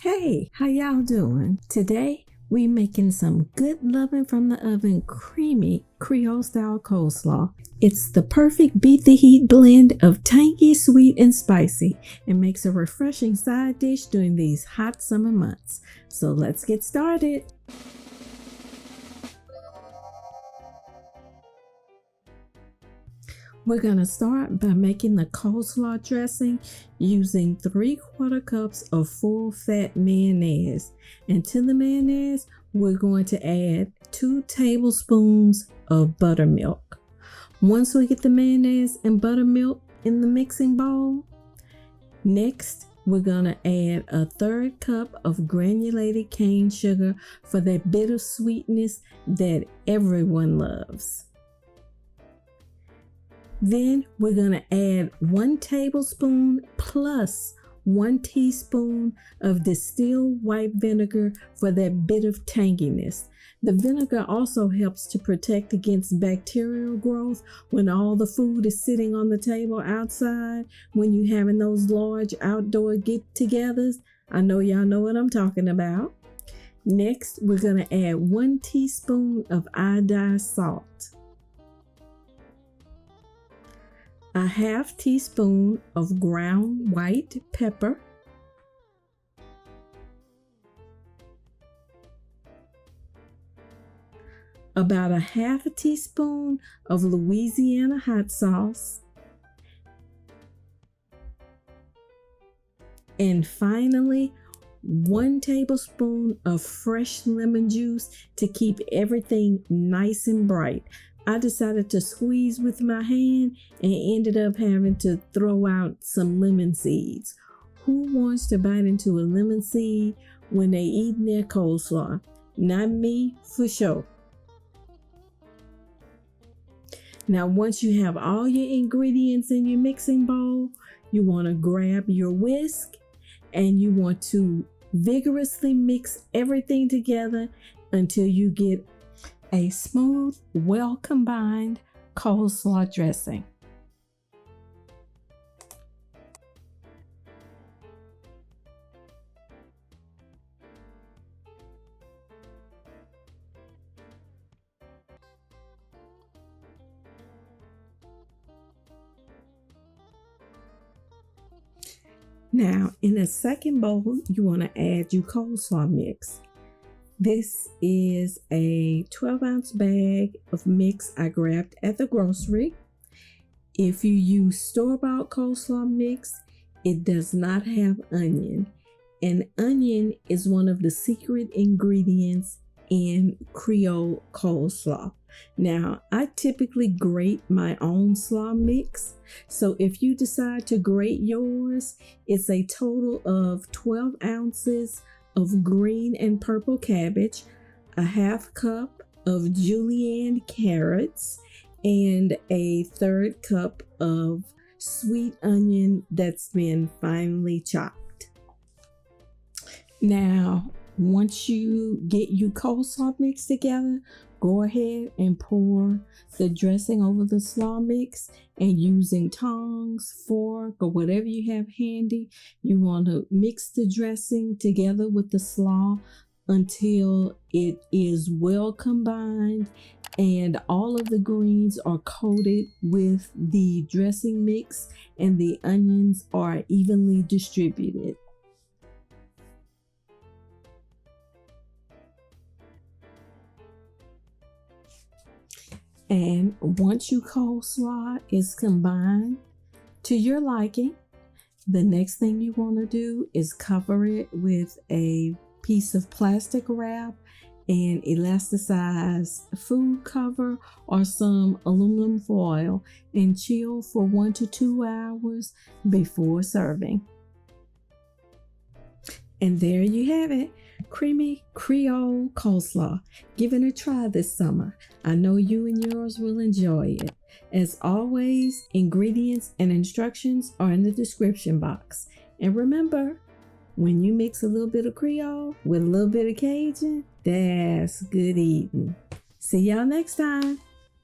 Hey, how y'all doing? Today we making some good loving from the oven creamy Creole style coleslaw. It's the perfect beat the heat blend of tangy, sweet, and spicy and makes a refreshing side dish during these hot summer months. So let's get started. We're going to start by making the coleslaw dressing using 3/4 cups of full fat mayonnaise. And to the mayonnaise, we're going to add 2 tablespoons of buttermilk. Once we get the mayonnaise and buttermilk in the mixing bowl, next we're going to add 1/3 cup of granulated cane sugar for that bit of sweetness that everyone loves. Then we're going to add 1 tablespoon plus 1 teaspoon of distilled white vinegar for that bit of tanginess. The vinegar also helps to protect against bacterial growth when all the food is sitting on the table outside, when you're having those large outdoor get-togethers. I know y'all know what I'm talking about. Next, we're going to add 1 teaspoon of iodized salt, 1/2 teaspoon of ground white pepper, about 1/2 teaspoon of Louisiana hot sauce, and finally 1 tablespoon of fresh lemon juice to keep everything nice and bright. I decided to squeeze with my hand and ended up having to throw out some lemon seeds. Who wants to bite into a lemon seed when they eating their coleslaw? Not me, for sure. Now, once you have all your ingredients in your mixing bowl, you want to grab your whisk and you want to vigorously mix everything together until you get a smooth, well-combined coleslaw dressing. Now, in a second bowl, you want to add your coleslaw mix. This is a 12-ounce bag of mix I grabbed at the grocery. If you use store-bought coleslaw mix, it does not have onion. And onion is one of the secret ingredients in Creole coleslaw. Now, I typically grate my own slaw mix. So if you decide to grate yours, it's a total of 12 ounces of green and purple cabbage, 1/2 cup of julienne carrots, and a 1/3 cup of sweet onion that's been finely chopped. Now, once you get your coleslaw mix together, go ahead and pour the dressing over the slaw mix, and using tongs, fork, or whatever you have handy, you want to mix the dressing together with the slaw until it is well combined and all of the greens are coated with the dressing mix and the onions are evenly distributed. And once your coleslaw is combined to your liking, the next thing you want to do is cover it with a piece of plastic wrap and elasticized food cover or some aluminum foil and chill for 1 to 2 hours before serving. And there you have it, Creamy Creole Coleslaw. Give it a try this summer. I know you and yours will enjoy it. As always, ingredients and instructions are in the description box. And remember, when you mix a little bit of Creole with a little bit of Cajun, that's good eating. See y'all next time.